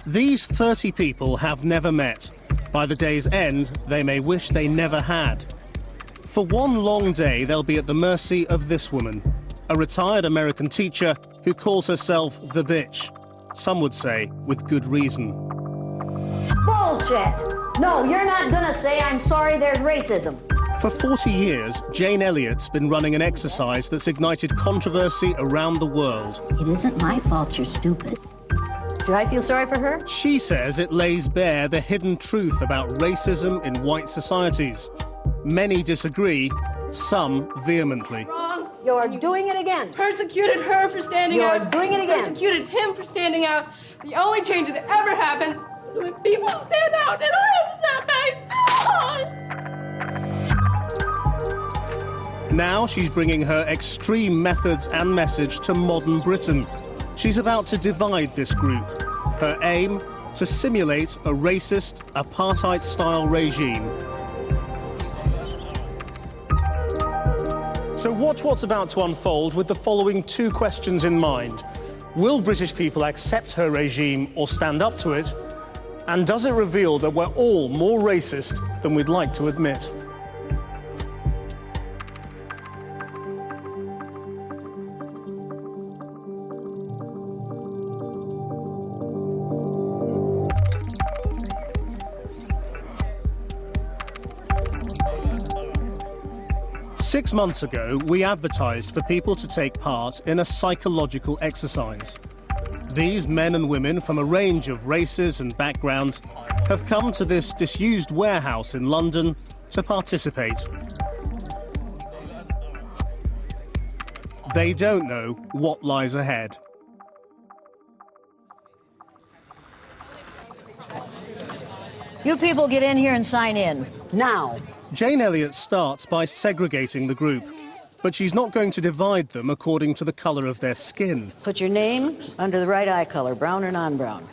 These 30 people have never met. By the day's end, they may wish they never had. For one long day, they'll be at the mercy of this woman, a retired American teacher who calls herself the bitch. Some would say with good reason. Bullshit! No, you're not gonna say I'm sorry there's racism. For 40 years, Jane Elliott's been running an exercise that's ignited controversy around the world. It isn't my fault you're stupid. Should I feel sorry for her? She says it lays bare the hidden truth about racism in white societies. Many disagree, some vehemently. Wrong. You're doing it again. Persecuted her for standing out. You're doing it again. Persecuted him for standing out. The only change that ever happens is when people stand out, and I am sat Now she's bringing her extreme methods and message to modern Britain. She's about to divide this group. Her aim, to simulate a racist, apartheid-style regime. So watch what's about to unfold with the following two questions in mind. Will British people accept her regime or stand up to it? And does it reveal that we're all more racist than we'd like to admit? Six months ago, we advertised for people to take part in a psychological exercise. These men and women from a range of races and backgrounds have come to this disused warehouse in London to participate. They don't know what lies ahead. You people get in here and sign in. Now. Jane Elliott starts by segregating the group, but she's not going to divide them according to the colour of their skin. Put your name under the right eye color, brown or non-brown.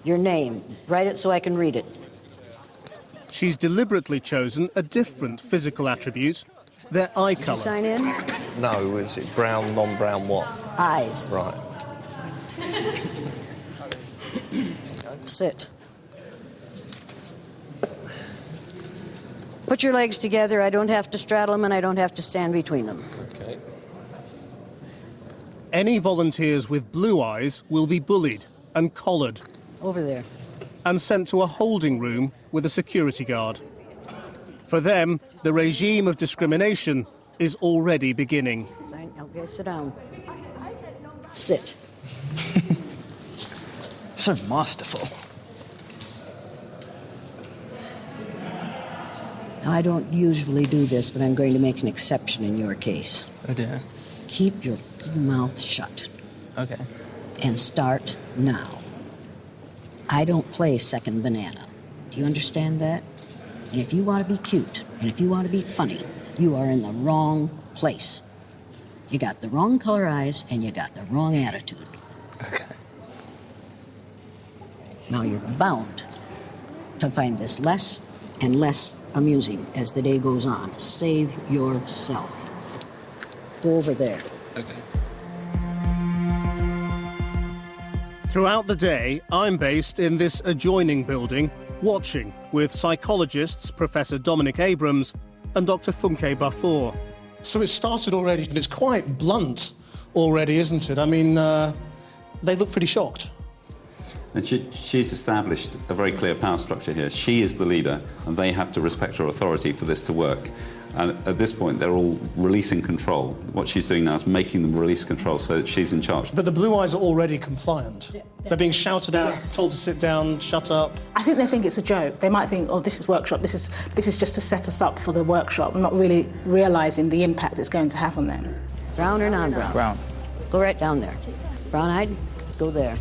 Your name. Write it so I can read it. She's deliberately chosen a different physical attribute, their eye Did colour. you sign in? No, is it brown, non-brown what? Eyes. Right. Sit. Put your legs together. I don't have to straddle them and I don't have to stand between them. Okay. Any volunteers with blue eyes will be bullied and collared Over there. and sent to a holding room with a security guard. For them, the regime of discrimination is already beginning. Okay, sit down. Sit. So masterful. Now, I don't usually do this, but I'm going to make an exception in your case. Oh dear. Keep your mouth shut. Okay. And start now. I don't play second banana. Do you understand that? And if you want to be cute, and if you want to be funny, you are in the wrong place. You got the wrong color eyes, and you got the wrong attitude. Okay. Now you're bound to find this less and less amusing as the day goes on. Save yourself. Go over there. Okay. Throughout the day, I'm based in this adjoining building, watching with psychologists Professor Dominic Abrams and Dr. Funké Baffour. So it started already, and it's quite blunt already, isn't it? I mean, they look pretty shocked. And she's established a very clear power structure here. She is the leader, and they have to respect her authority for this to work. And at this point, they're all releasing control. What she's doing now is making them release control so that she's in charge. But the blue eyes are already compliant. They're being shouted at, Yes. told to sit down, shut up. I think they think it's a joke. They might think, oh, this is workshop, this is just to set us up for the workshop, not really realising the impact it's going to have on them. Brown or non-brown? Brown. Go right down there. Brown-eyed, go there.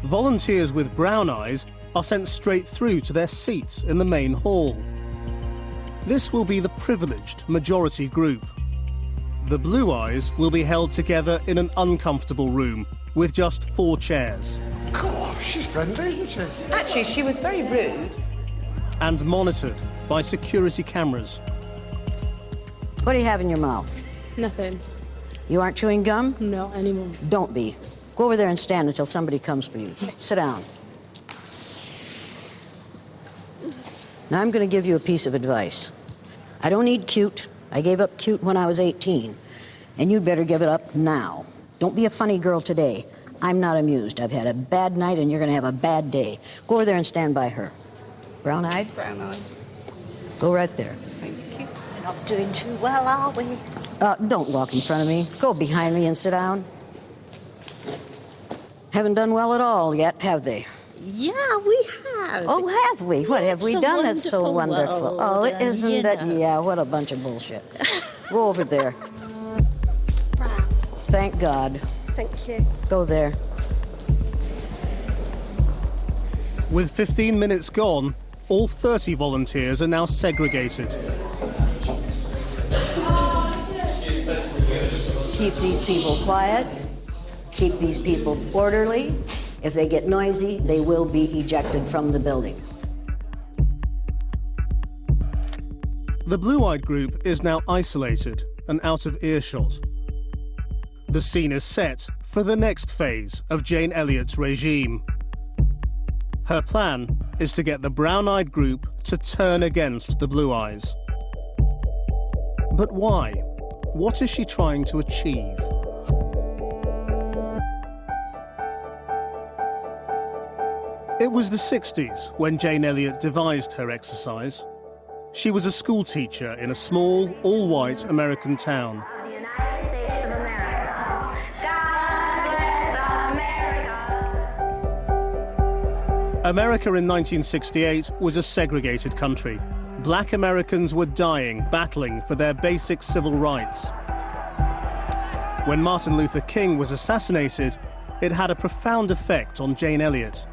Volunteers with brown eyes are sent straight through to their seats in the main hall. This will be the privileged majority group. The blue eyes will be held together in an uncomfortable room with just 4 chairs. Gosh, she's friendly, isn't she? Actually, she was very rude. And monitored by security cameras. What do you have in your mouth? Nothing. You aren't chewing gum? No, anymore. Don't be. Go over there and stand until somebody comes for you. Sit down. Now I'm going to give you a piece of advice. I don't need cute. I gave up cute when I was 18. And you'd better give it up now. Don't be a funny girl today. I'm not amused. I've had a bad night and you're going to have a bad day. Go over there and stand by her. Brown-eyed? Brown-eyed. Go right there. Thank you. We're not doing too well, are we? Don't walk in front of me. Go behind me and sit down. Haven't done well at all yet, have they? Yeah, we have. Oh, have we? What have we done that's so wonderful? World, Oh, isn't you it? know. Yeah, what a bunch of bullshit. Go over there. Thank God. Thank you. Go there. With 15 minutes gone, all 30 volunteers are now segregated. Keep these people quiet. Keep these people orderly. If they get noisy, they will be ejected from the building. The blue-eyed group is now isolated and out of earshot. The scene is set for the next phase of Jane Elliott's regime. Her plan is to get the brown-eyed group to turn against the blue eyes. But why? What is she trying to achieve? It was the 60s when Jane Elliott devised her exercise. She was a schoolteacher in a small, all-white American town. America in 1968 was a segregated country. Black Americans were dying, battling for their basic civil rights. When Martin Luther King was assassinated, it had a profound effect on Jane Elliott.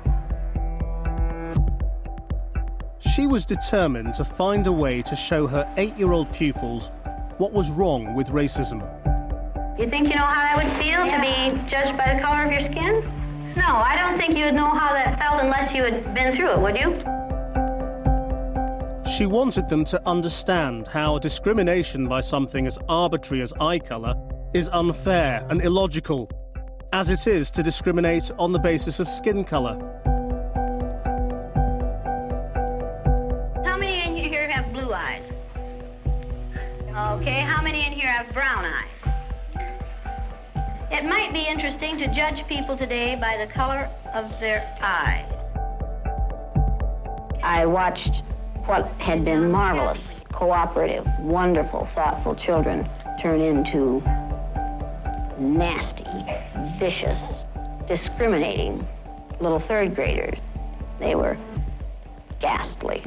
She was determined to find a way to show her 8-year-old pupils what was wrong with racism. You think you know how that would feel to be judged by the color of your skin? No, I don't think you would know how that felt unless you had been through it, would you? She wanted them to understand how discrimination by something as arbitrary as eye colour is unfair and illogical, as it is to discriminate on the basis of skin colour. How many in here have blue eyes? Okay, how many in here have brown eyes? It might be interesting to judge people today by the color of their eyes. I watched what had been marvelous, cooperative, wonderful, thoughtful children turn into nasty, vicious, discriminating little third graders. They were ghastly.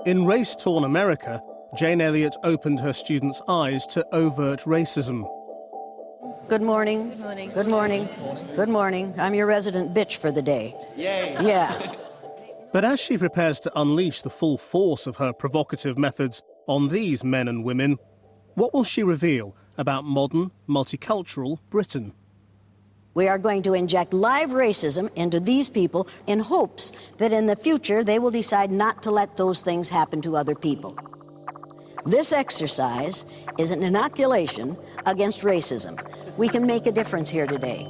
In race-torn America, Jane Elliott opened her students' eyes to overt racism. Good morning. Good morning. Good morning. Good morning. I'm your resident bitch for the day. Yay. Yeah. But as she prepares to unleash the full force of her provocative methods on these men and women, what will she reveal about modern, multicultural Britain? We are going to inject live racism into these people in hopes that in the future they will decide not to let those things happen to other people. This exercise is an inoculation against racism. We can make a difference here today.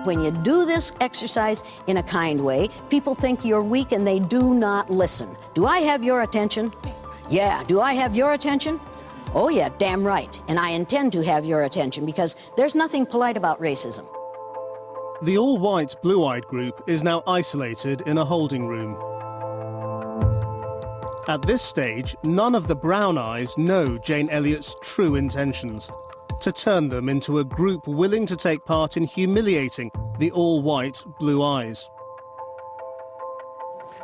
When you do this exercise in a kind way, people think you're weak and they do not listen. Do I have your attention? Yeah. Do I have your attention? Oh yeah, damn right. And I intend to have your attention because there's nothing polite about racism. The all-white, blue-eyed group is now isolated in a holding room. At this stage, none of the brown eyes know Jane Elliott's true intentions: to turn them into a group willing to take part in humiliating the all-white, blue eyes.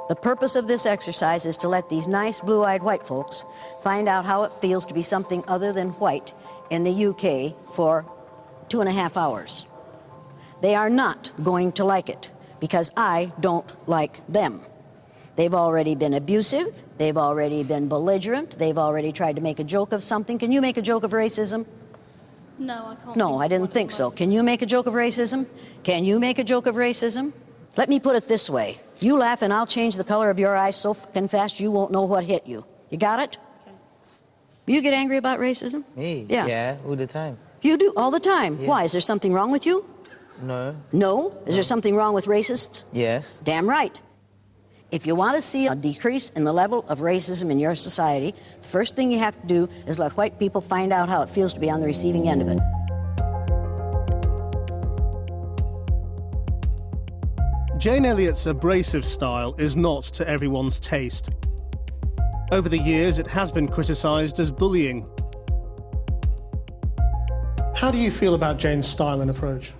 The purpose of this exercise is to let these nice blue-eyed white folks find out how it feels to be something other than white in the UK for 2.5 hours. They are not going to like it because I don't like them. They've already been abusive, they've already been belligerent, they've already tried to make a joke of something. Can you make a joke of racism? No, I can't. No, I didn't think so. Can you make a joke of racism? Can you make a joke of racism? Let me put it this way. You laugh and I'll change the color of your eyes so fucking fast you won't know what hit you. You got it? You get angry about racism? Me? Yeah. Yeah, all the time. You do, all the time? Yeah. Why, is there something wrong with you? No. No? Is there something wrong with racists? Yes. Damn right. If you want to see a decrease in the level of racism in your society, the first thing you have to do is let white people find out how it feels to be on the receiving end of it. Jane Elliott's abrasive style is not to everyone's taste. Over the years, it has been criticised as bullying. How do you feel about Jane's style and approach?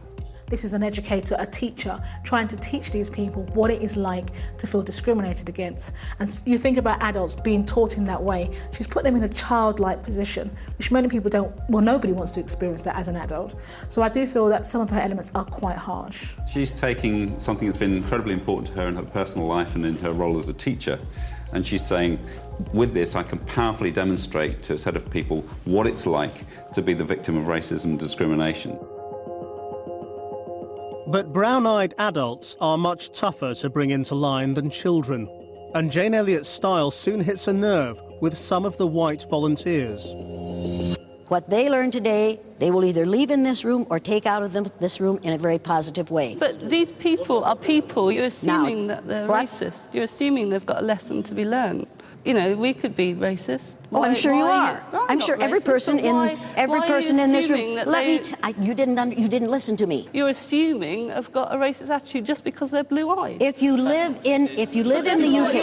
This is an educator, a teacher, trying to teach these people what it is like to feel discriminated against. And you think about adults being taught in that way. She's put them in a childlike position, which many people don't, well, nobody wants to experience that as an adult. So I do feel that some of her elements are quite harsh. She's taking something that's been incredibly important to her in her personal life and in her role as a teacher, and she's saying, with this, I can powerfully demonstrate to a set of people what it's like to be the victim of racism and discrimination. But brown-eyed adults are much tougher to bring into line than children, and Jane Elliott's style soon hits a nerve with some of the white volunteers. What they learn today, they will either leave in this room or take out of this room in a very positive way. But these people are people. You're assuming that they're racist. You're assuming they've got a lesson to be learned. You know, we could be racist. Oh, I'm sure you are. I'm sure every person in this room. You didn't listen to me. You're assuming I've got a racist attitude just because they're blue-eyed. If you live in the UK,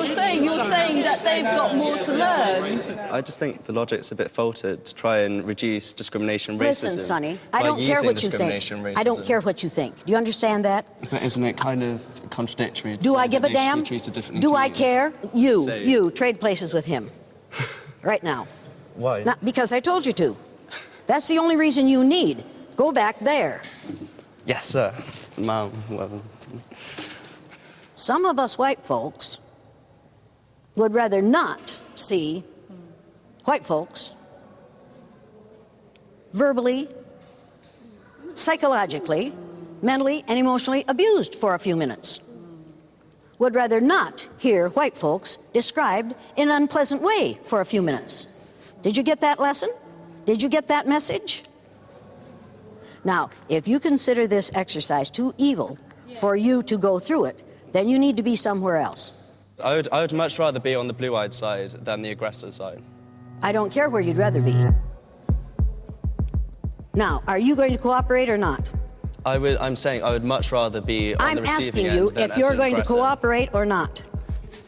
you're saying that they've got more to learn. I just think the logic's a bit faltered to try and reduce discrimination, racism. Listen, Sonny, I don't care what you think. I don't care what you think. Do you understand that? But isn't it kind of contradictory? Do I give a damn? Do I care? You trade places with him. Right now. Why? Not because I told you to. That's the only reason you need. Go back there. Yes, sir. Ma'am, well... Some of us white folks would rather not see white folks verbally, psychologically, mentally, and emotionally abused for a few minutes. Would rather not hear white folks described in an unpleasant way for a few minutes. Did you get that lesson? Did you get that message? Now, if you consider this exercise too evil for you to go through it, then you need to be somewhere else. I would much rather be on the blue-eyed side than the aggressor side. I don't care where you'd rather be. Now, are you going to cooperate or not? I'm saying I would much rather be on the receiving end. I'm asking you if you're going to cooperate or not.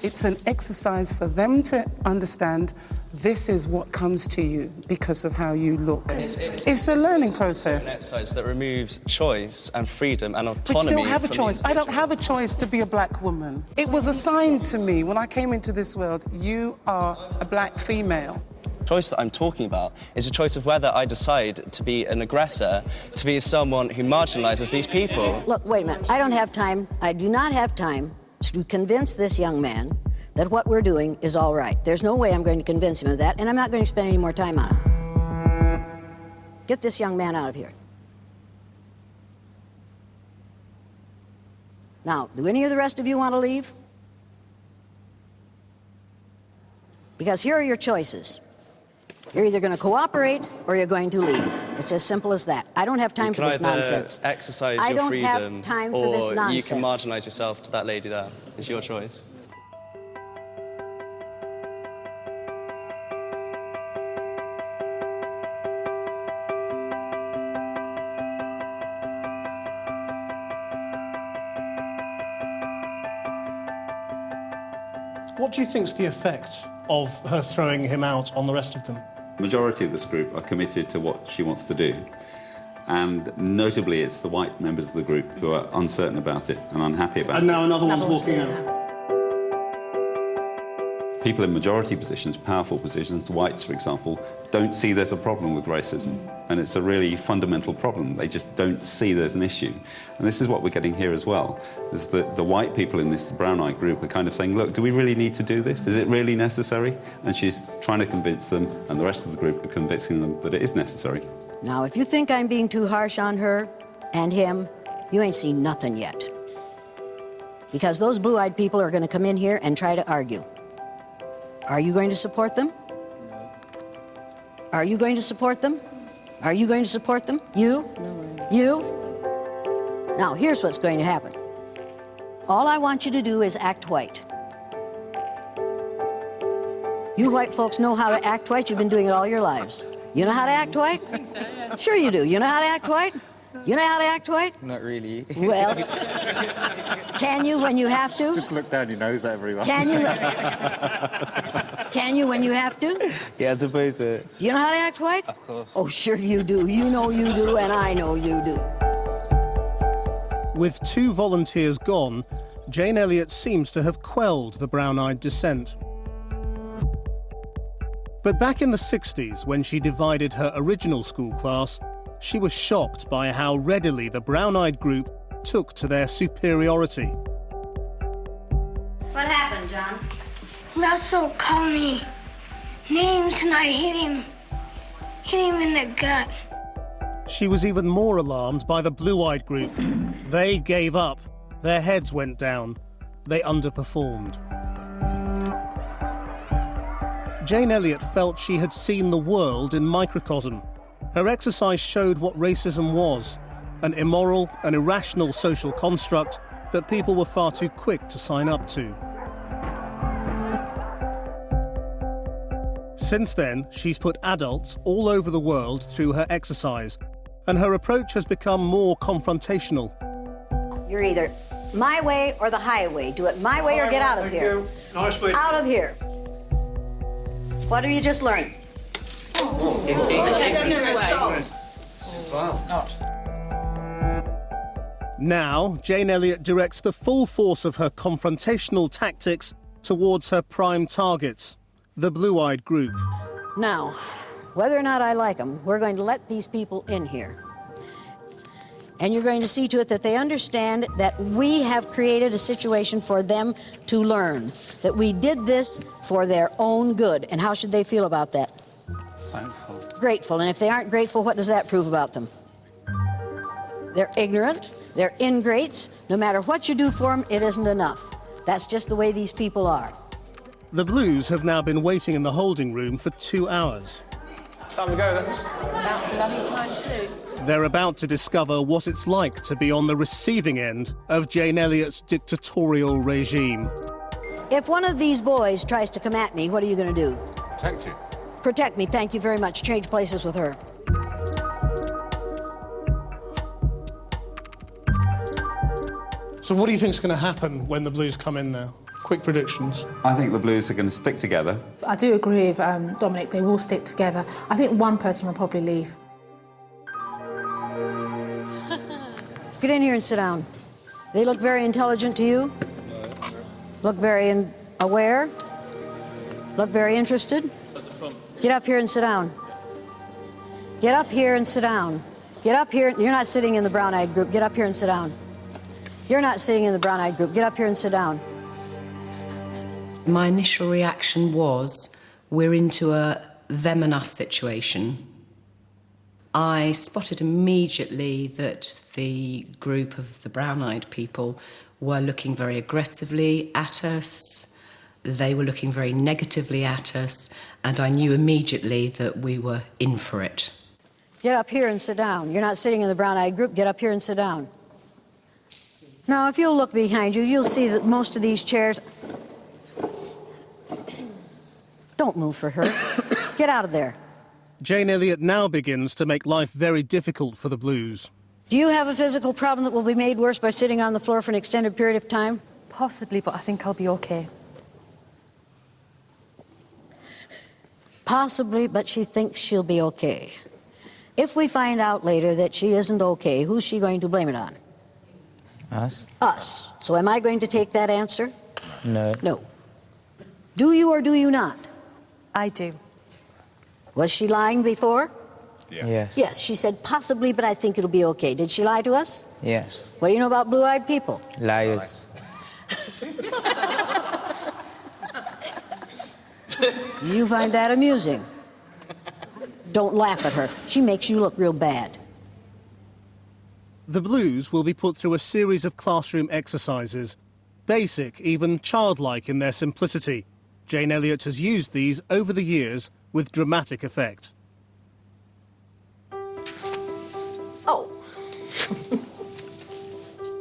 It's an exercise for them to understand this is what comes to you because of how you look. It's a learning process. It's an exercise that removes choice and freedom and autonomy. But you don't have a choice. I don't have a choice to be a black woman. It was assigned to me when I came into this world. You are a black female. The choice that I'm talking about is a choice of whether I decide to be an aggressor, to be someone who marginalizes these people. Look, wait a minute. I don't have time. I do not have time to convince this young man that what we're doing is all right. There's no way I'm going to convince him of that, and I'm not going to spend any more time on it. Get this young man out of here. Now, do any of the rest of you want to leave? Because here are your choices. You're either going to cooperate or you're going to leave. It's as simple as that. I don't have time for this nonsense. Exercise I your don't freedom, have time for this nonsense. Or you can marginalize yourself to that lady there. It's your choice. What do you think's the effect of her throwing him out on the rest of them? The majority of this group are committed to what she wants to do. And notably, it's the white members of the group who are uncertain about it and unhappy about it. And now another one's walking out. People in majority positions, powerful positions, the whites, for example, don't see there's a problem with racism. And it's a really fundamental problem. They just don't see there's an issue. And this is what we're getting here as well, is that the white people in this brown-eyed group are kind of saying, look, do we really need to do this? Is it really necessary? And she's trying to convince them, and the rest of the group are convincing them that it is necessary. Now, if you think I'm being too harsh on her and him, you ain't seen nothing yet. Because those blue-eyed people are going to come in here and try to argue. Are you going to support them? Are you going to support them? Are you going to support them? You? You? Now, here's what's going to happen. All I want you to do is act white. You white folks know how to act white. You've been doing it all your lives. You know how to act white? I think so, yeah. Sure you do. You know how to act white? You know how to act white? Not really. Well, can you when you have to? Just look down your nose at everyone. Can you? Can you when you have to? Yeah, I suppose so. Do you know how to act white? Of course. Oh, sure you do. You know you do, and I know you do. With 2 volunteers gone, Jane Elliott seems to have quelled the brown-eyed dissent. But back in the 60s, when she divided her original school class, she was shocked by how readily the brown-eyed group took to their superiority. What happened, John? Russell called me names and I hit him in the gut. She was even more alarmed by the blue-eyed group. They gave up. Their heads went down. They underperformed. Jane Elliott felt she had seen the world in microcosm. Her exercise showed what racism was, an immoral and irrational social construct that people were far too quick to sign up to. Since then, she's put adults all over the world through her exercise, and her approach has become more confrontational. You're either my way or the highway. Do it my way or get out of here. Nice way. Out of here. What have you just learned? Now, Jane Elliott directs the full force of her confrontational tactics towards her prime targets, the blue-eyed group. Now, whether or not I like them, we're going to let these people in here. And you're going to see to it that they understand that we have created a situation for them to learn, that we did this for their own good. And how should they feel about that? Thankful. Grateful. And if they aren't grateful, what does that prove about them? They're ignorant, they're ingrates. No matter what you do for them, it isn't enough. That's just the way these people are. The Blues have now been waiting in the holding room for 2 hours. Time to go then. About bloody time too. They're about to discover what it's like to be on the receiving end of Jane Elliott's dictatorial regime. If one of these boys tries to come at me, what are you going to do? Protect you. Protect me, thank you very much. Change places with her. So what do you think's going to happen when the Blues come in now? Quick predictions. I think the Blues are going to stick together. I do agree with Dominic, they will stick together. I think one person will probably leave. Get in here and sit down. They look very intelligent to you? Look very aware? Look very interested? Get up here and sit down. Get up here and sit down. Get up here. You're not sitting in the brown-eyed group. Get up here and sit down. You're not sitting in the brown-eyed group. Get up here and sit down. My initial reaction was, we're into a them and us situation. I spotted immediately that the group of the brown-eyed people were looking very aggressively at us. They were looking very negatively at us, and I knew immediately that we were in for it. Get up here and sit down. You're not sitting in the brown-eyed group. Get up here and sit down. Now, if you'll look behind you, you'll see that most of these chairs... Don't move for her. Get out of there. Jane Elliott now begins to make life very difficult for the Blues. Do you have a physical problem that will be made worse by sitting on the floor for an extended period of time? Possibly, but I think I'll be okay. Possibly, but she thinks she'll be okay. If we find out later that she isn't okay, who's she going to blame it on? Us? Us. So am I going to take that answer? No. No. Do you or do you not? I do. Was she lying before? Yeah. Yes. Yes, she said possibly, but I think it'll be okay. Did she lie to us? Yes. What do you know about blue-eyed people? Liars. You find that amusing. Don't laugh at her. She makes you look real bad. The Blues will be put through a series of classroom exercises, basic, even childlike in their simplicity. Jane Elliott has used these over the years with dramatic effect.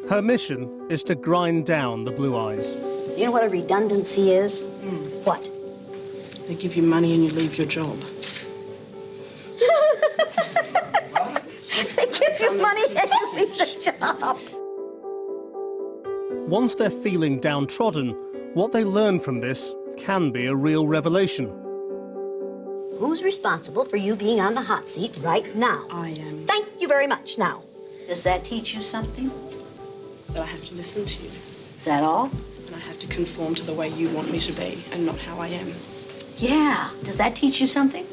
Her mission is to grind down the blue eyes. You know what a redundancy is? What? They give you money and you leave your job. They give you money and you leave the job. Once they're feeling downtrodden, what they learn from this can be a real revelation. Who's responsible for you being on the hot seat right now? I am. Thank you very much. Now, does that teach you something? That I have to listen to you. Is that all? And I have to conform to the way you want me to be and not how I am. Yeah. Does that teach you something?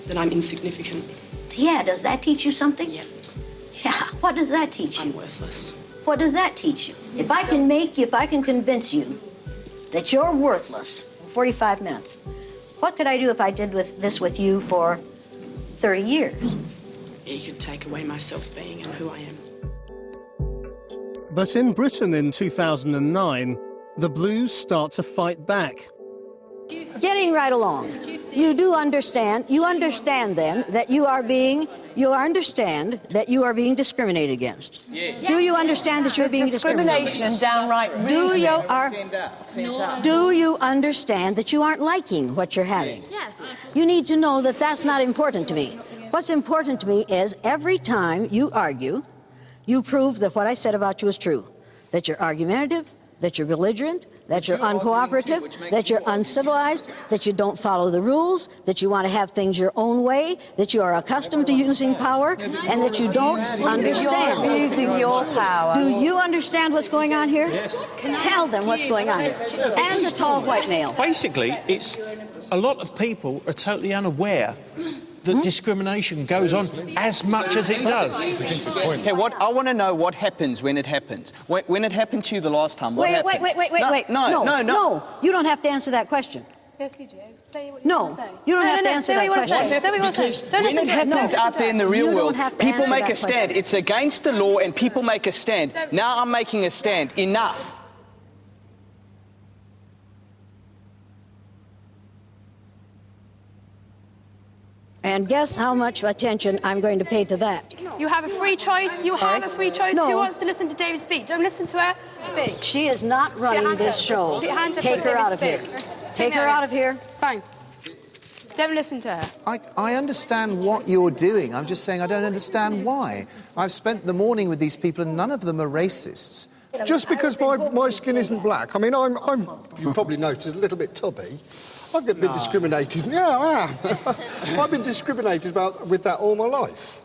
That I'm insignificant. Yeah. Does that teach you something? Yeah. Yeah. What does that teach you? I'm worthless. What does that teach you? If I can convince you that you're worthless in 45 minutes, what could I do if I did this with you for 30 years? You could take away my self-being and who I am. But in Britain in 2009, the Blues start to fight back. Getting right along. You understand then that you understand that you are being discriminated against. Yes. Do you understand that you're being discriminated against? Downright rude. Do you understand that you aren't liking what you're having? Yes. You need to know that that's not important to me. What's important to me is every time you argue, you prove that what I said about you is true. That you're argumentative, that you're belligerent, that you're uncooperative, that you're uncivilized, that you don't follow the rules, that you want to have things your own way, that you are accustomed to using power, and that you don't understand. You're using your power. Do you understand what's going on here? Yes. Tell them what's going on here. And the tall white male. Basically, it's a lot of people are totally unaware that discrimination goes on as much as it does. Okay, I want to know what happens when it happens. When it happened to you the last time, what happened? Wait. No. You don't have to answer that question. Yes, you do. Say what you want to say. You don't have to answer that question. Say what you want to say. When it happens out there in the real world, people make a stand. It's against the law and people make a stand. Now I'm making a stand. Enough. And guess how much attention I'm going to pay to that. You have a free choice. You have a free choice. No. Who wants to listen to David speak? Don't listen to her. Speak. She is not running this show. Take her out of here. Take her out of here. Fine. Don't listen to her. I understand what you're doing. I'm just saying I don't understand why. I've spent the morning with these people and none of them are racists. Just because my skin isn't black, I mean, you probably noticed, a little bit tubby. I've been discriminated. Yeah, I am. I've been discriminated with that all my life.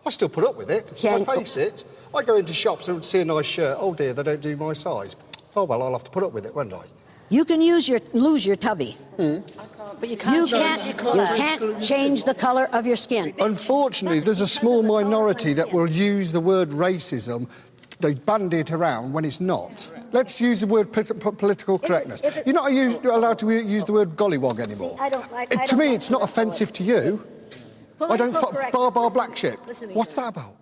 I still put up with it. I face it. I go into shops and see a nice shirt. Oh dear, they don't do my size. Oh well, I'll have to put up with it, won't I? You can lose your tubby. But you can't change the colour of your skin. Unfortunately, there's a small minority that will use the word racism. They bandy it around when it's not. Let's use the word political correctness. You're not allowed to use the word gollywog anymore. See, to me, it's not offensive to you. I don't bar black shit. What's that about?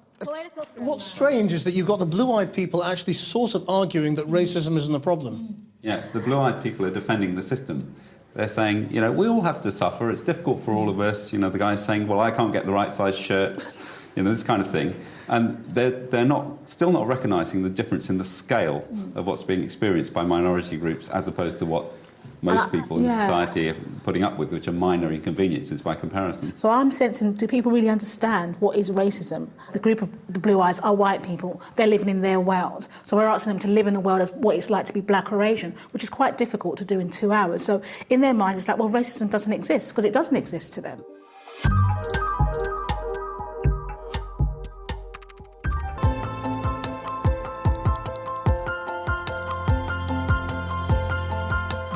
What's strange is that you've got the blue-eyed people actually sort of arguing that racism isn't a problem. Yeah, the blue-eyed people are defending the system. They're saying, you know, we all have to suffer. It's difficult for all of us. You know, the guy's saying, well, I can't get the right size shirts. You know, this kind of thing. And they're still not recognising the difference in the scale of what's being experienced by minority groups as opposed to what most people in society are putting up with, which are minor inconveniences by comparison. So I'm sensing, do people really understand what is racism? The group of the blue eyes are white people. They're living in their world. So we're asking them to live in a world of what it's like to be black or Asian, which is quite difficult to do in 2 hours. So in their minds, it's like, well, racism doesn't exist, because it doesn't exist to them.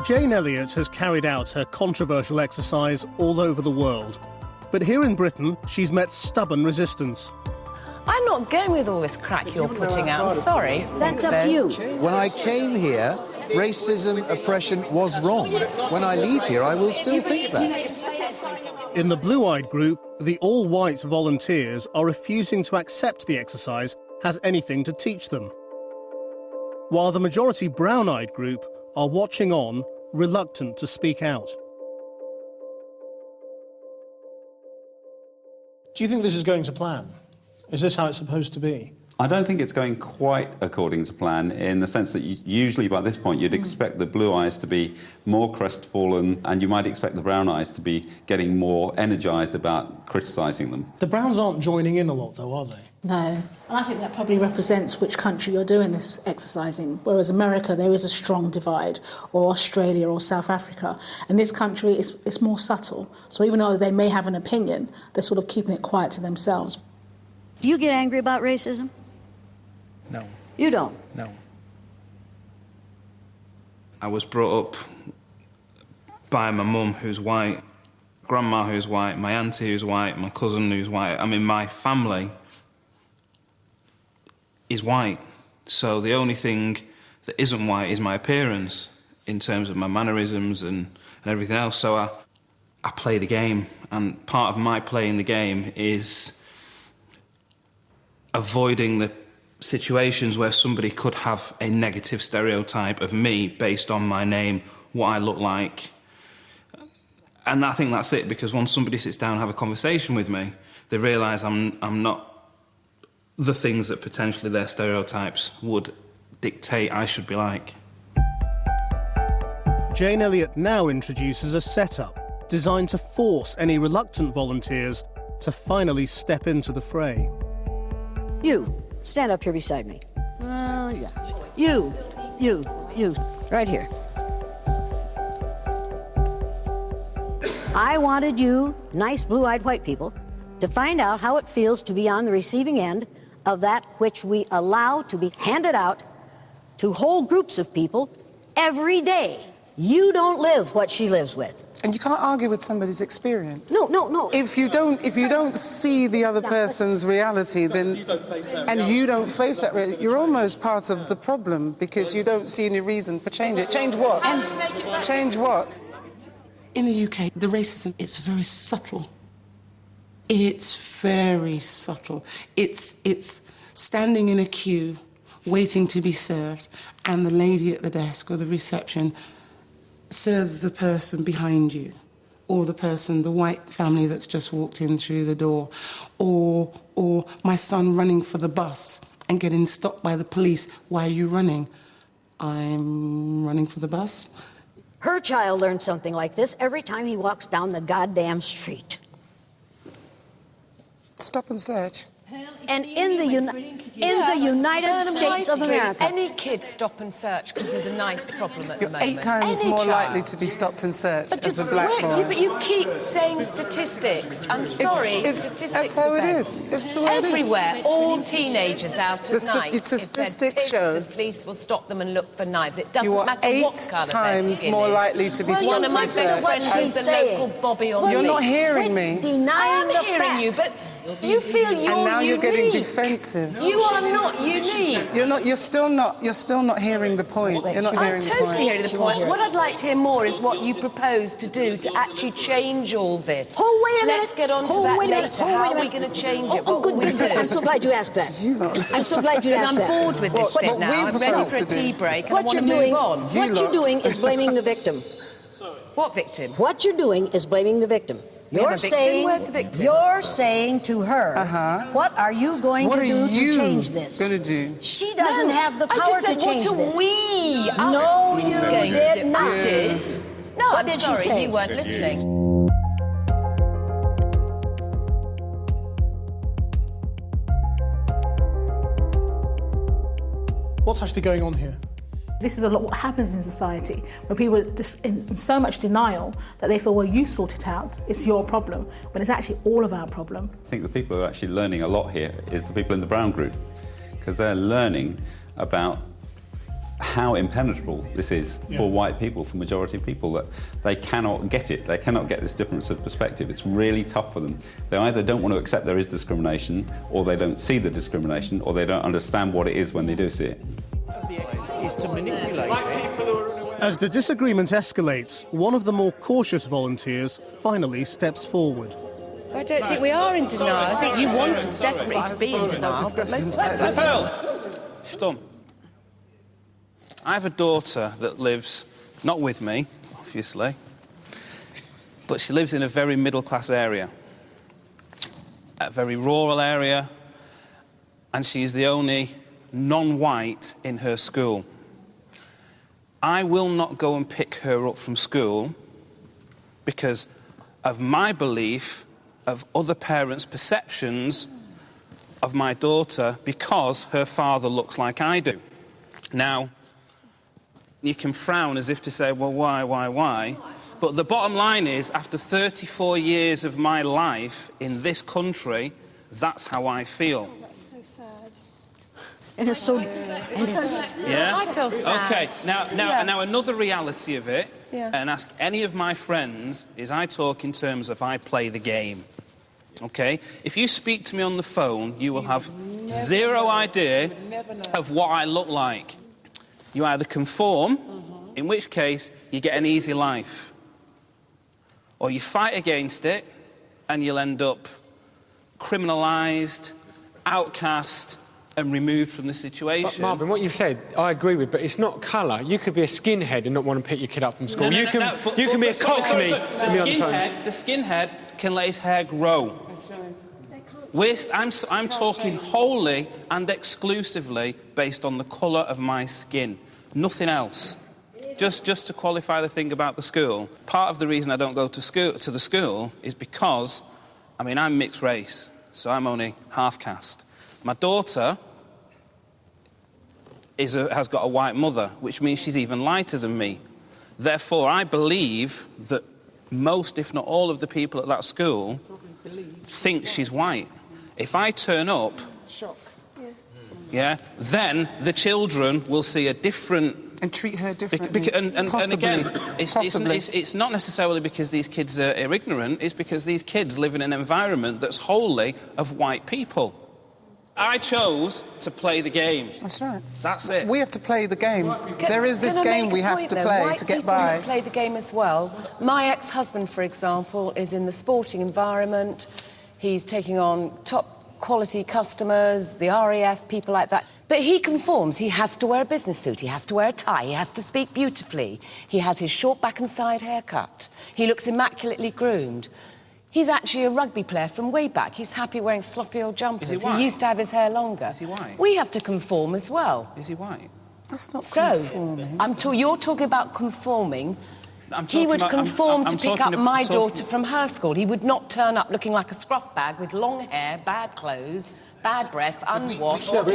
Jane Elliott has carried out her controversial exercise all over the world. But here in Britain, she's met stubborn resistance. I'm not going with all this crack you're putting out. I'm sorry. That's up to you. When I came here, racism, oppression was wrong. When I leave here, I will still think that. In the blue-eyed group, the all-white volunteers are refusing to accept the exercise has anything to teach them, while the majority brown-eyed group are watching on, reluctant to speak out. Do you think this is going to plan? Is this how it's supposed to be? I don't think it's going quite according to plan, in the sense that usually by this point you'd expect the blue eyes to be more crestfallen, and you might expect the brown eyes to be getting more energised about criticising them. The browns aren't joining in a lot, though, are they? No. And I think that probably represents which country you're doing this exercise in. Whereas America, there is a strong divide, or Australia or South Africa. And this country, it's more subtle. So even though they may have an opinion, they're sort of keeping it quiet to themselves. Do you get angry about racism? No. You don't? No. I was brought up by my mum, who's white, grandma who's white, my auntie who's white, my cousin who's white. I mean, my family is white. So the only thing that isn't white is my appearance, in terms of my mannerisms and everything else. So I play the game, and part of my playing the game is avoiding the situations where somebody could have a negative stereotype of me based on my name, what I look like. And I think that's it, because once somebody sits down and have a conversation with me, they realise I'm not the things that potentially their stereotypes would dictate I should be like. Jane Elliott now introduces a setup designed to force any reluctant volunteers to finally step into the fray. You, stand up here beside me. Yeah. You, right here. I wanted you, nice blue-eyed white people, to find out how it feels to be on the receiving end of that which we allow to be handed out to whole groups of people every day. You don't live what she lives with. And you can't argue with somebody's experience. No. If you don't see the other person's reality, then you don't face that reality, you're almost part of the problem, because you don't see any reason for change it. Change what? Change what? In the UK, the racism, it's very subtle. It's very subtle. It's standing in a queue, waiting to be served, and the lady at the desk or the reception serves the person behind you, or the white family that's just walked in through the door, or my son running for the bus and getting stopped by the police. Why are you running? I'm running for the bus. Her child learns something like this every time he walks down the goddamn street. Stop and search. And in the United States of America... Any kid stop and search because there's a knife problem at the moment. 8 times more likely to be stopped and searched as a black boy. But you keep saying statistics. I'm sorry, statistics that's how it is. It's the way it is. Everywhere, all teenagers out at night. It's a statistics show. The police will stop them and look for knives. It doesn't matter You are what colour 8 times more likely to be stopped One of my and best friends is a local Bobby on You're not hearing me. Denying the hearing you, but you feel you're and now unique. You're getting defensive. You are not unique. You're still not hearing the point. You're not hearing the point. I'm totally hearing the point. What I'd like to hear more is what you propose to do to actually change all this. Oh, wait a minute. Let's get on to that later. How are we going to change it? What will we do? I'm so glad you asked that. I'm so glad you asked that. I'm bored with this bit now. I'm ready for a tea break and I want to move on. What you're doing is blaming the victim. What victim? What you're doing is blaming the victim. Where's the victim? You're saying to her, what are you going to do to change this? Going to do? She doesn't have the power to change this. What are we? No, you did not. Did? No, what I'm did sorry, she say? You weren't listening. What's actually going on here? This is a lot what happens in society, where people are just in so much denial that they feel, well, you sort it out, it's your problem, when it's actually all of our problem. I think the people who are actually learning a lot here is the people in the brown group, because they're learning about how impenetrable this is for white people, for majority people, that they cannot get it. They cannot get this difference of perspective. It's really tough for them. They either don't want to accept there is discrimination, or they don't see the discrimination, or they don't understand what it is when they do see it. Is to manipulate it. As the disagreement escalates, one of the more cautious volunteers finally steps forward. I don't think we are in denial. I think you want us desperately to be in denial, but most of us... Stump. I have a daughter that lives, not with me, obviously, but she lives in a very middle-class area, a very rural area, and she's the only non-white in her school. I will not go and pick her up from school because of my belief of other parents' perceptions of my daughter because her father looks like I do. Now, you can frown as if to say, well, why? But the bottom line is, after 34 years of my life in this country, that's how I feel. That's so sad. And it's so... Yeah? I feel sad. OK, now another reality of it, and ask any of my friends, is I talk in terms of I play the game. OK? If you speak to me on the phone, you will have zero idea of what I look like. You either conform, in which case you get an easy life, or you fight against it and you'll end up criminalised, outcast and removed from the situation. But Marvin, what you've said, I agree with, but it's not colour. You could be a skinhead and not want to pick your kid up from school. You can be a cockney. The skinhead can let his hair grow. I'm talking wholly and exclusively based on the colour of my skin, nothing else. Just to qualify the thing about the school, part of the reason I don't go to the school is because, I mean, I'm mixed race, so I'm only half caste. My daughter has got a white mother, which means she's even lighter than me. Therefore, I believe that most, if not all, of the people at that school think she's white. If I turn up, then the children will see a different... And treat her differently. And again, it's not necessarily because these kids are ignorant, it's because these kids live in an environment that's wholly of white people. I chose to play the game. That's right. That's it. We have to play the game. There is this game we have to play to get by. White people play the game as well. My ex-husband, for example, is in the sporting environment. He's taking on top quality customers, the RAF, people like that. But he conforms. He has to wear a business suit. He has to wear a tie. He has to speak beautifully. He has his short back and side haircut. He looks immaculately groomed. He's actually a rugby player from way back. He's happy wearing sloppy old jumpers. Is he white? He used to have his hair longer. Is he white? We have to conform as well. Is he white? That's not conforming. You're talking about conforming. He would conform to pick up my daughter from her school. He would not turn up looking like a scruff bag with long hair, bad clothes, bad breath, unwashed, bad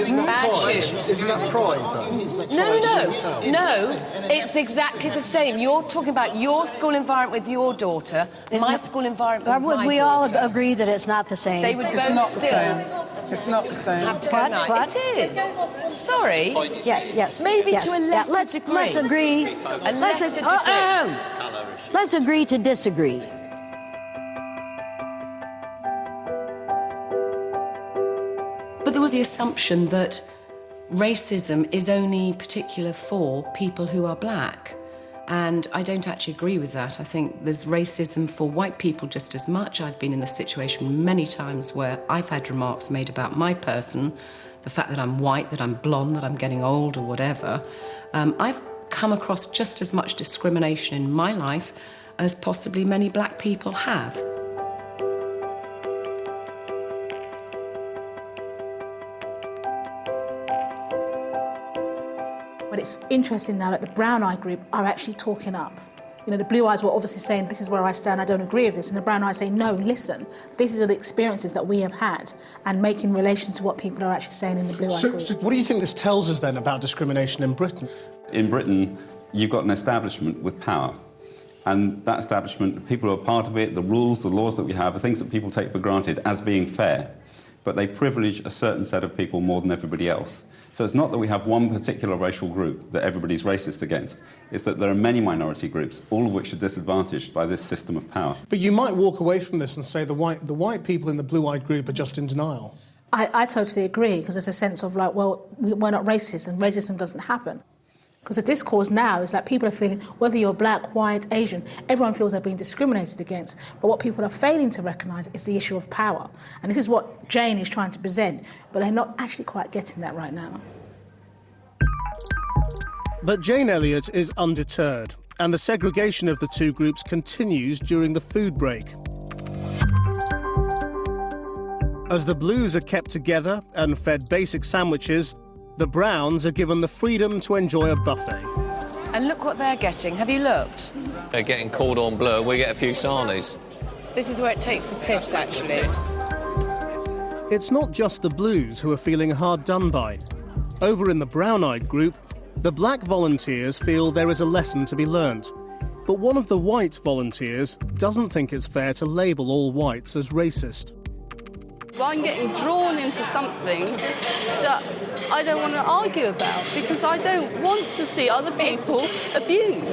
shoes. Isn't that pride, though? No, it's exactly the same. You're talking about your school environment with your daughter, my school environment with my daughter. We all agree that it's not the same? It's not the same. It's not the same. What? It is. Sorry. Yes. Maybe to a lesser degree. Let's agree. Let's agree to disagree. But there was the assumption that racism is only particular for people who are black. And I don't actually agree with that. I think there's racism for white people just as much. I've been in this situation many times where I've had remarks made about my person, the fact that I'm white, that I'm blonde, that I'm getting old or whatever. I've come across just as much discrimination in my life as possibly many black people have. But it's interesting now that the brown-eyed group are actually talking up. You know, the blue eyes were obviously saying, this is where I stand, I don't agree with this. And the brown eyes say, no, listen, these are the experiences that we have had, and making relation to what people are actually saying in the blue-eyed group. So what do you think this tells us then about discrimination in Britain? In Britain, you've got an establishment with power. And that establishment, the people who are part of it, the rules, the laws that we have, are things that people take for granted as being fair. But they privilege a certain set of people more than everybody else. So it's not that we have one particular racial group that everybody's racist against. It's that there are many minority groups, all of which are disadvantaged by this system of power. But you might walk away from this and say the white people in the blue-eyed group are just in denial. I totally agree, because there's a sense of like, well, we're not racist and racism doesn't happen. Because the discourse now is that people are feeling, whether you're black, white, Asian, everyone feels they're being discriminated against. But what people are failing to recognise is the issue of power. And this is what Jane is trying to present, but they're not actually quite getting that right now. But Jane Elliott is undeterred, and the segregation of the two groups continues during the food break. As the blues are kept together and fed basic sandwiches, the browns are given the freedom to enjoy a buffet. And look what they're getting. Have you looked? They're getting cordon bleu, we get a few sarnies. This is where it takes the piss, actually. It's not just the blues who are feeling hard done by. Over in the brown-eyed group, the black volunteers feel there is a lesson to be learnt. But one of the white volunteers doesn't think it's fair to label all whites as racist. I'm getting drawn into something that I don't want to argue about because I don't want to see other people abused.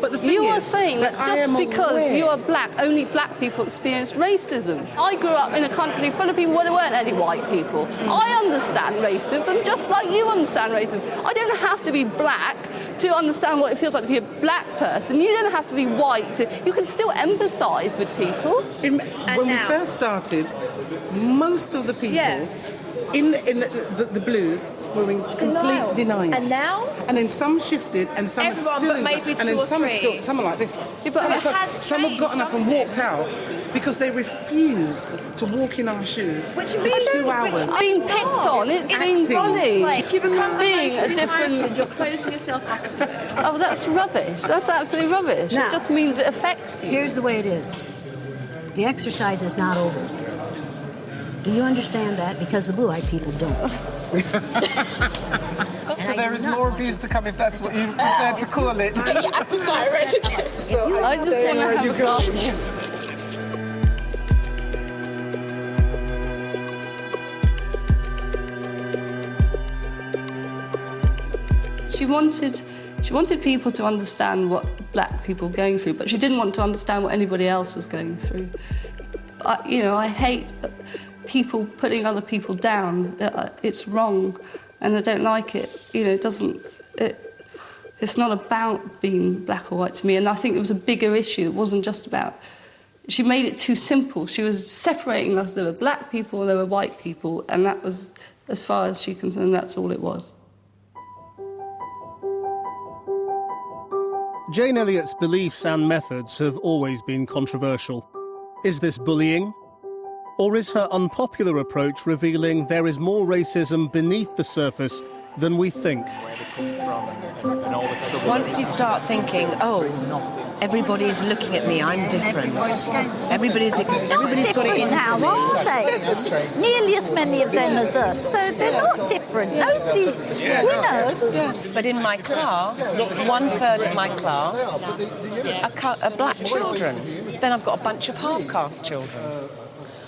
But the thing you are is, saying that just because aware. you are black, only black people experience racism. I grew up in a country full of people where there weren't any white people. I understand racism just like you understand racism. I don't have to be black to understand what it feels like to be a black person. You don't have to be white. You can still empathise with people. When we first started, most of the people in the blues were in complete denial. And now? And then some shifted, and some Everyone, are still but maybe and then two or some are three. still, some are like this. Yeah, but Some have gotten up and walked out because they refuse to walk in our shoes Which for means 2 hours. It's being picked on, it's being bullied. If you become being a different... you're closing yourself off to it. Oh, that's rubbish. That's absolutely rubbish. Now, it just means it affects you. Here's the way it is. The exercise is not over. Do you understand that? Because the blue-eyed people don't. So there is more abuse to come if that's what you prefer to call it. I prefer it. So I just want to have a glass. She wanted people to understand what black people were going through, but she didn't want to understand what anybody else was going through. I hate people putting other people down. It's wrong, and I don't like it. It's not about being black or white to me, and I think it was a bigger issue. It wasn't just about... She made it too simple. She was separating us. There were black people and there were white people, and that was, as far as she's concerned, that's all it was. Jane Elliott's beliefs and methods have always been controversial. Is this bullying? Or is her unpopular approach revealing there is more racism beneath the surface than we think? Once you start thinking, oh, everybody's looking at me, I'm different. Everybody's got it in now, are they? Nearly as many of them as us, so they're not different. Nobody, But in my class, 1/3 of my class are black children. Then I've got a bunch of half-caste children.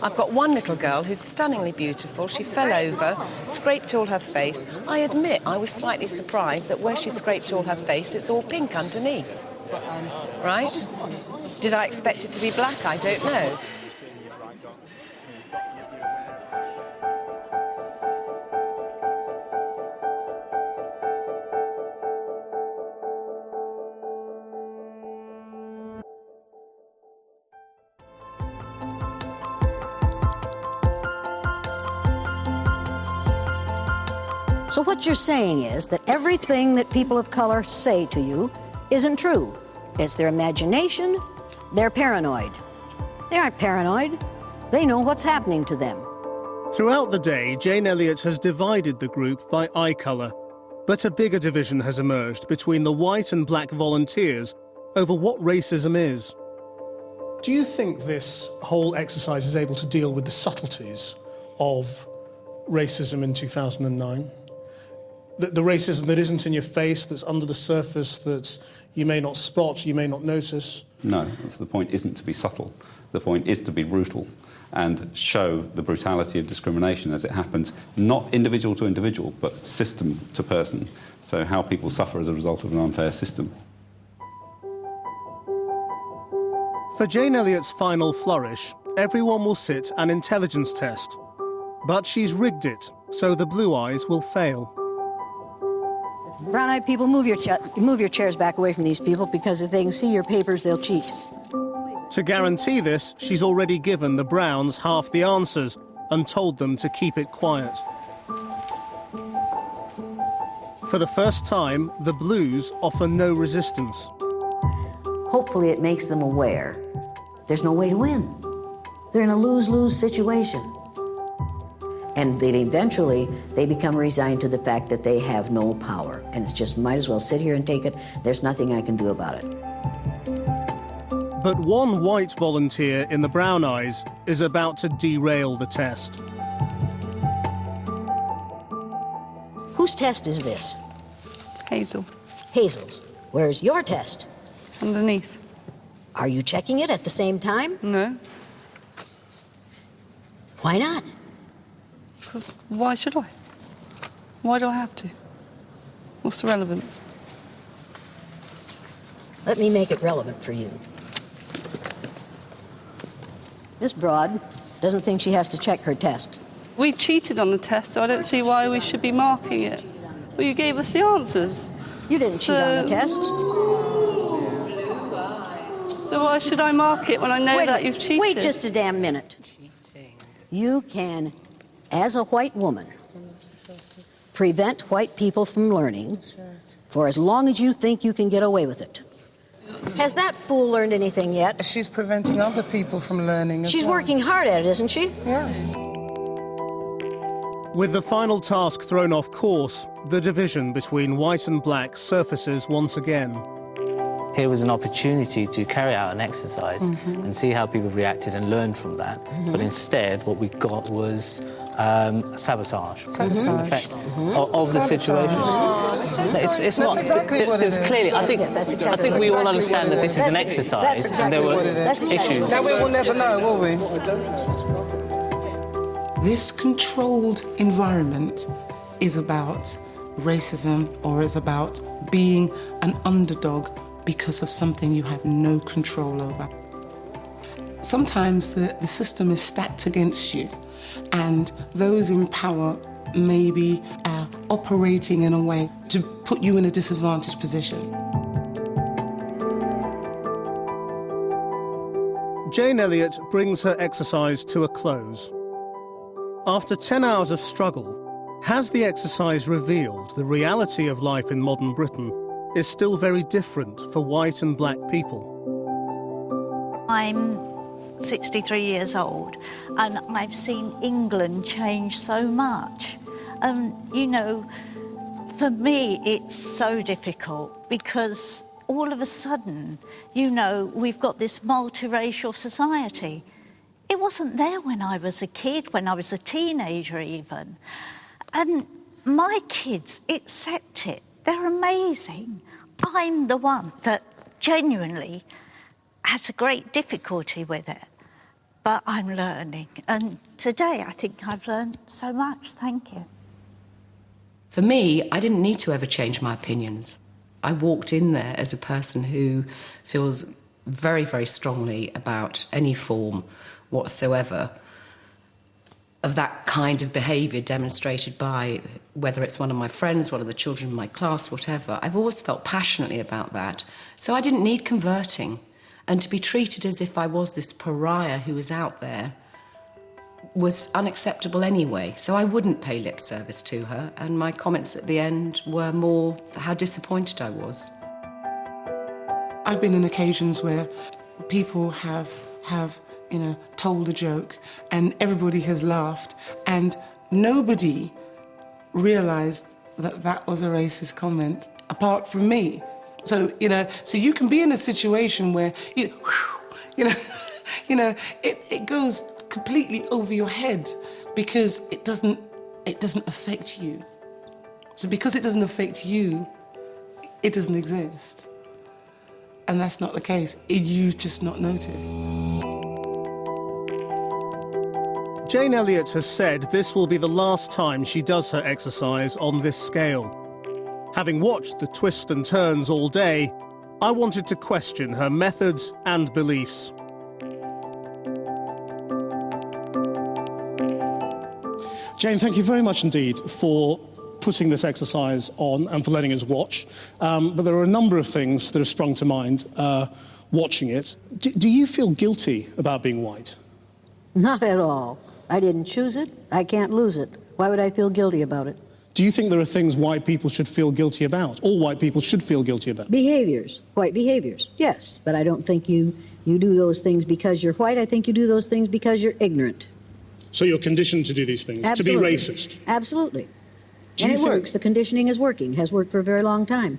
I've got one little girl who's stunningly beautiful. She fell over, scraped all her face. I admit I was slightly surprised that where she scraped all her face, it's all pink underneath. Right? Did I expect it to be black? I don't know. So what you're saying is that everything that people of color say to you isn't true. It's their imagination. They're paranoid. They aren't paranoid. They know what's happening to them. Throughout the day, Jane Elliott has divided the group by eye colour, but a bigger division has emerged between the white and black volunteers over what racism is. Do you think this whole exercise is able to deal with the subtleties of racism in 2009? The racism that isn't in your face, that's under the surface, that you may not spot, you may not notice? No, the point isn't to be subtle. The point is to be brutal and show the brutality of discrimination as it happens, not individual to individual, but system to person. So how people suffer as a result of an unfair system. For Jane Elliott's final flourish, everyone will sit an intelligence test. But she's rigged it, so the blue eyes will fail. Brown-eyed people, move your chairs back away from these people, because if they can see your papers, they'll cheat. To guarantee this, she's already given the browns half the answers and told them to keep it quiet. For the first time, the blues offer no resistance. Hopefully it makes them aware there's no way to win. They're in a lose-lose situation. And then eventually, they become resigned to the fact that they have no power. And it's just, might as well sit here and take it. There's nothing I can do about it. But one white volunteer in the Brown Eyes is about to derail the test. Whose test is this? Hazel. Hazel's. Where's your test? Underneath. Are you checking it at the same time? No. Why not? Because why should I? Why do I have to? What's the relevance? Let me make it relevant for you. This broad doesn't think she has to check her test. We cheated on the test, so I don't see why we should be marking it. Well, you gave us the answers. You didn't cheat on the test. So why should I mark it when I know that you've cheated? Wait just a damn minute. You can, as a white woman, prevent white people from learning for as long as you think you can get away with it. Has that fool learned anything yet? She's preventing other people from learning as She's well. working hard at it, isn't she? Yeah. With the final task thrown off course, the division between white and black surfaces once again. Here was an opportunity to carry out an exercise and see how people reacted and learn from that. But instead, what we got was sabotage. Sabotage. Effect of the situation. It's not. Exactly what it is. Clearly, I think we all understand that this is an exercise, and there were issues. Now we will never know, will we? This controlled environment is about racism or is about being an underdog because of something you have no control over. Sometimes the system is stacked against you, and those in power may be operating in a way to put you in a disadvantaged position. Jane Elliott brings her exercise to a close. After 10 hours of struggle, has the exercise revealed the reality of life in modern Britain is still very different for white and black people? I'm 63 years old, and I've seen England change so much. You know, for me, it's so difficult because all of a sudden, you know, we've got this multiracial society. It wasn't there when I was a kid, when I was a teenager even. And my kids accept it. They're amazing. I'm the one that genuinely has a great difficulty with it. But I'm learning. And today I think I've learned so much. Thank you. For me, I didn't need to ever change my opinions. I walked in there as a person who feels very, very strongly about any form whatsoever of that kind of behaviour demonstrated by, whether it's one of my friends, one of the children in my class, whatever. I've always felt passionately about that. So I didn't need converting. And to be treated as if I was this pariah who was out there was unacceptable anyway. So I wouldn't pay lip service to her. And my comments at the end were more how disappointed I was. I've been in occasions where people have you know, told a joke and everybody has laughed and nobody realised that that was a racist comment apart from me. So, you know, so you can be in a situation where, it goes completely over your head because it doesn't affect you. So because it doesn't affect you, it doesn't exist. And that's not the case. You've just not noticed. Jane Elliott has said this will be the last time she does her exercise on this scale. Having watched the twists and turns all day, I wanted to question her methods and beliefs. Jane, thank you very much indeed for putting this exercise on and for letting us watch. But there are a number of things that have sprung to mind watching it. Do you feel guilty about being white? Not at all. I didn't choose it. I can't lose it. Why would I feel guilty about it? Do you think there are things white people should feel guilty about? All white people should feel guilty about? Behaviours. White behaviours, yes. But I don't think you do those things because you're white. I think you do those things because you're ignorant. So you're conditioned to do these things, Absolutely. to be racist? Absolutely. And it works. The conditioning is working, has worked for a very long time.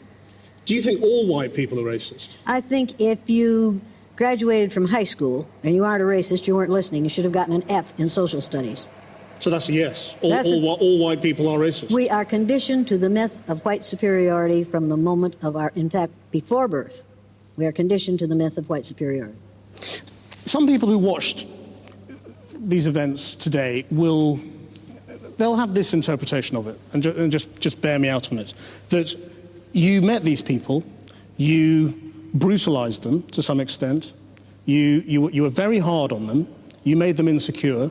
Do you think all white people are racist? I think if you graduated from high school and you aren't a racist, you weren't listening, you should have gotten an F in social studies. So that's a yes. All white people are racist. We are conditioned to the myth of white superiority from the moment of our, in fact, before birth. We are conditioned to the myth of white superiority. Some people who watched these events today they'll have this interpretation of it, and just bear me out on it, that you met these people, you brutalized them to some extent, you were very hard on them, you made them insecure,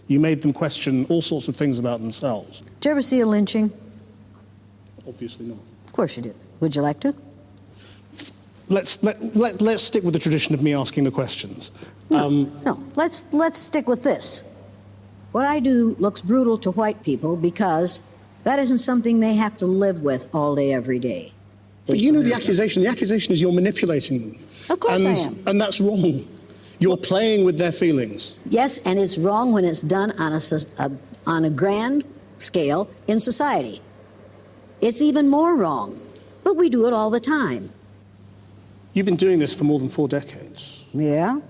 you made them question all sorts of things about themselves. Did you ever see a lynching? Obviously not. Of course you did. Would you like to? Let's stick with the tradition of me asking the questions. No, let's stick with this. What I do looks brutal to white people because that isn't something they have to live with all day, every day. But you know the accusation. The accusation is you're manipulating them. Of course I am. And that's wrong. You're playing with their feelings. Yes, and it's wrong when it's done on a grand scale in society. It's even more wrong, but we do it all the time. You've been doing this for more than 4 decades. Yeah?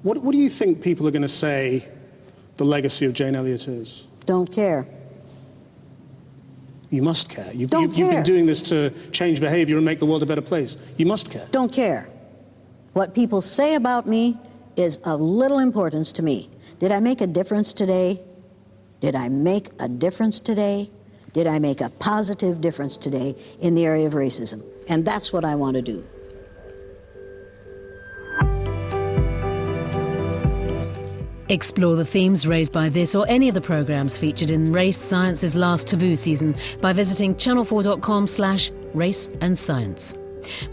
What do you think people are going to say the legacy of Jane Elliott is? Don't care. You must care. You've care. been doing this to change behaviour and make the world a better place. You must care. Don't care. What people say about me is of little importance to me. Did I make a difference today? Did I make a difference today? Did I make a positive difference today in the area of racism? And that's what I want to do. Explore the themes raised by this or any of the programmes featured in Race Science's last Taboo season by visiting channel4.com/race and science.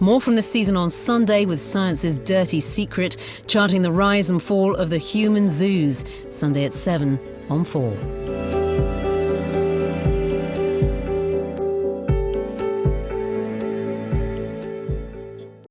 More from this season on Sunday with Science's Dirty Secret, charting the rise and fall of the human zoos. Sunday at 7 on 4.